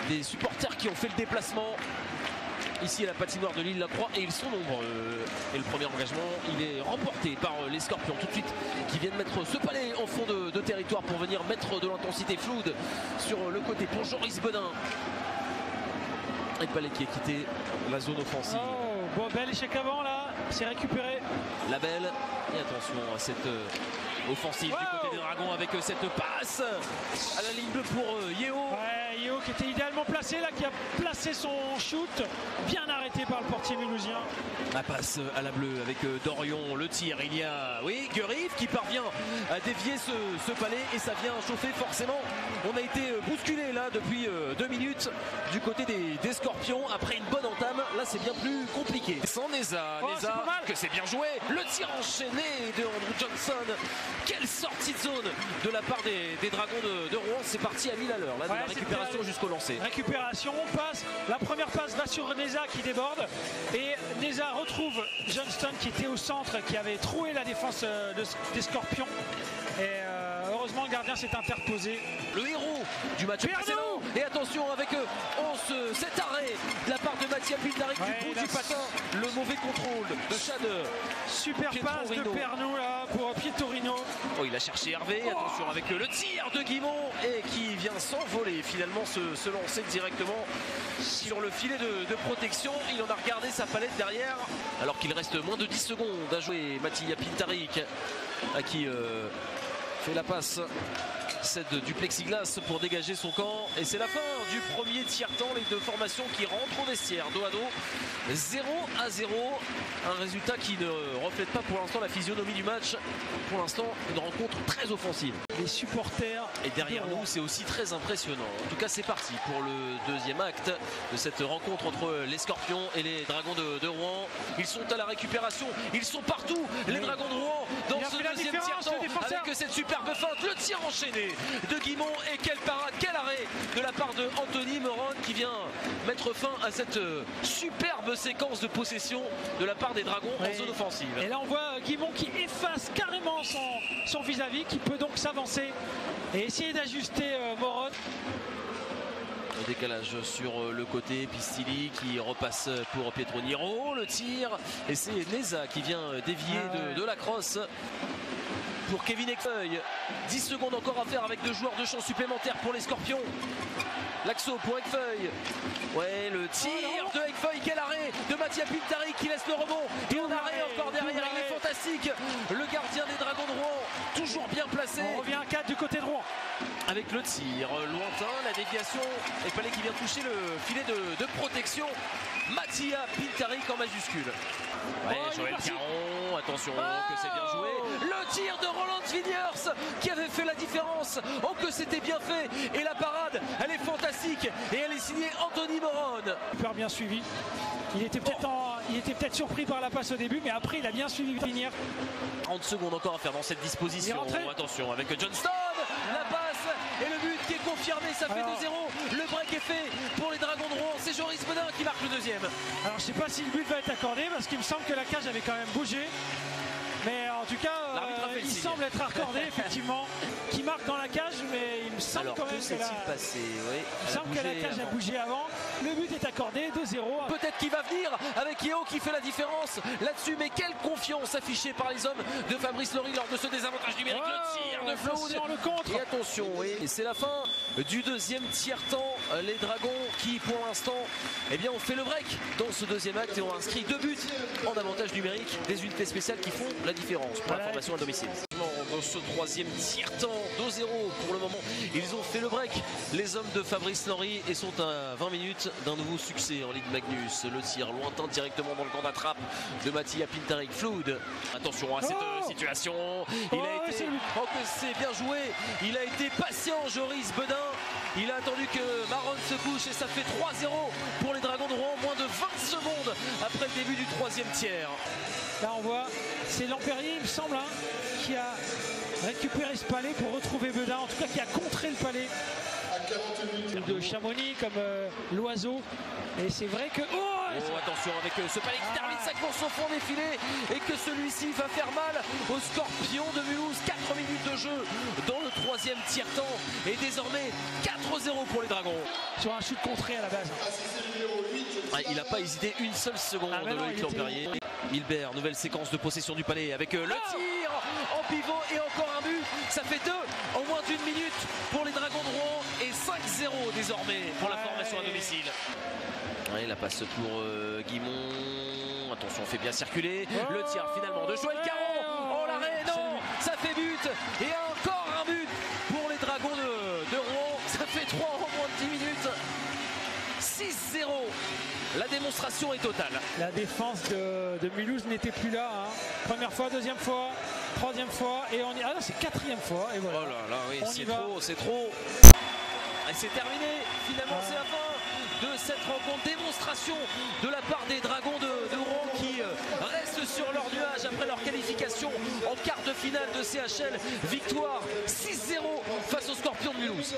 des supporters qui ont fait le déplacement ici à la patinoire de l'Île-la-Croix, et ils sont nombreux. Et le premier engagement, il est remporté par les Scorpions tout de suite, qui viennent mettre ce palais en fond de territoire pour venir mettre de l'intensité. Floud sur le côté pour Joris Bedin. Et le palais qui a quitté la zone offensive. Oh, bon, bel échec avant là, c'est récupéré. La belle, et attention à cette offensive du côté des Dragons avec cette passe à la ligne bleue pour Yeo. Ouais, Yeo qui était idéalement placé là, qui a placé son shoot, bien arrêté par le portier mulhousien. La passe à la bleue avec Dorion, le tir, il y a Guerif qui parvient à dévier ce palais et ça vient chauffer forcément. On a été bousculé là depuis 2 minutes du côté des Scorpions après une bonne entame. Là c'est bien plus compliqué. Sans Neza, Neza que c'est bien joué. Le tir enchaîné de Andrew Johnson. Quelle sortie de zone de la part des Dragons de Rouen. C'est parti à 1000 à l'heure là, de la récupération jusqu'au lancer. Récupération, passe. La première passe va sur Neza qui déborde et Neza retrouve Johnston qui était au centre, qui avait troué la défense des Scorpions. Et heureusement le gardien s'est interposé. Le héros du match précédent. Et attention avec cet arrêt de la part de Mattia Pintarik du bout du patin. Le mauvais contrôle de Chad. Super passe de Pernou là pour Pietorino. Oh, il a cherché Hervé. Attention avec le tir de Guimont et qui vient s'envoler finalement se lancer directement sur le filet de protection. Il en a regardé sa palette derrière alors qu'il reste moins de 10 secondes à jouer. Mattia Pintarik à qui fait la passe cède du plexiglas pour dégager son camp et c'est la fin du premier tiers-temps. Les deux formations qui rentrent au vestiaire dos à dos, 0-0, un résultat qui ne reflète pas pour l'instant la physionomie du match. Pour l'instant une rencontre très offensive. Les supporters et derrière nous c'est aussi très impressionnant. En tout cas c'est parti pour le deuxième acte de cette rencontre entre les Scorpions et les Dragons de Rouen. Ils sont à la récupération, ils sont partout les Dragons de Rouen dans ce deuxième tiers-temps avec cette superbe feinte, le tir enchaîné de Guimont et quelle parade, quel arrêt de la part de Anthony Moron qui vient mettre fin à cette superbe séquence de possession de la part des Dragons en zone offensive. Et là on voit Guimont qui efface carrément son vis-à-vis, qui peut donc s'avancer et essayer d'ajuster Moron. Le décalage sur le côté, Pistilli qui repasse pour Pietro Niro, le tir et c'est Neza qui vient dévier de la crosse pour Kevin Ekfeuille. 10 secondes encore à faire avec 2 joueurs de champ supplémentaires pour les Scorpions. L'axo pour Ekfeuille. Ouais, le tir de Ekfeuille, quel arrêt de Mattia Pintarik qui laisse le rebond. Et un arrêt encore derrière, il est fantastique. Le gardien des Dragons de Rouen, toujours bien placé. On revient à 4 du côté de Rouen. Avec le tir lointain, la déviation, et Palais qui vient toucher le filet de protection. Mattia Pintarik en majuscule. Ouais, Joël Caron, attention que c'est bien joué. Le tir de Roland Vigners qui avait fait la différence. Oh que c'était bien fait. Et la parade, elle est fantastique. Et elle est signée Anthony Moron. Super bien suivi. Il était peut-être surpris par la passe au début, mais après il a bien suivi Vigners. 30 secondes encore à faire dans cette disposition. Attention avec Johnston, la passe et le but qui est confirmé, ça fait 2-0. Le break est fait pour les Dragons de Rouen. C'est Joris Bedin qui marque le deuxième. Alors je sais pas si le but va être accordé parce qu'il me semble que la cage avait quand même bougé. Mais en tout cas, il semble être accordé effectivement, qui marque dans la cage, mais il me semble quand même que la cage a bougé avant. Le but est accordé, 2-0. Peut-être qu'il va venir avec Yeo qui fait la différence là-dessus, mais quelle confiance affichée par les hommes de Fabrice Lori lors de ce désavantage numérique. Le tir de Floud. Le contre. Et attention, et c'est la fin du deuxième tiers-temps. Les Dragons qui pour l'instant ont fait le break dans ce deuxième acte et ont inscrit 2 buts en avantage numérique. Des unités spéciales qui font la différence pour la formation à domicile. Dans ce troisième tiers-temps, 2-0 pour le moment, ils ont fait le break, les hommes de Fabrice Lenry, et sont à 20 minutes d'un nouveau succès en Ligue Magnus. Le tir lointain directement dans le camp d'attrape de Mattia Pintarik. Floud, attention à cette situation. C'est bien joué. Il a été patient, Joris Bedin. Il a attendu que Maron se couche et ça fait 3-0 pour les Dragons de Rouen. Moins de 20 secondes après le début du troisième tiers. Là on voit, c'est Lampérier il me semble qui a récupéré ce palais pour retrouver Bedin, en tout cas qui a contré le palais de Chamonix comme l'oiseau. Et c'est vrai que Oh, attention avec ce palais qui termine sa course au fond des filets et que celui-ci va faire mal au Scorpion de Mulhouse. 4 minutes de jeu dans le troisième tiers-temps et désormais 4-0 pour les Dragons. Sur un chute contré à la base. Il n'a pas hésité une seule seconde de Loïc Lampérier. Hilbert, nouvelle séquence de possession du palais avec le tir en pivot et encore un but. Ça fait 2 en moins d'une minute pour les Dragons de Rouen et 5-0 désormais pour la formation à domicile. La passe pour Guimond. Attention, on fait bien circuler. Le tir finalement de Joël Caron. Oh l'arrêt, non, ça fait but. Et encore un but pour les Dragons de Rouen. Ça fait 3 en moins de 10 minutes. 6-0. La démonstration est totale. La défense de Mulhouse n'était plus là. Hein. Première fois, deuxième fois, troisième fois. Et on y... Ah non, c'est quatrième fois. Et voilà. Oh là là, oui, c'est trop, c'est trop. Et c'est terminé. Finalement, c'est la fin de cette rencontre. Démonstration de la part des Dragons de Rouen qui restent sur leur nuage après leur qualification en quart de finale de CHL. Victoire 6-0 face aux Scorpions de Mulhouse.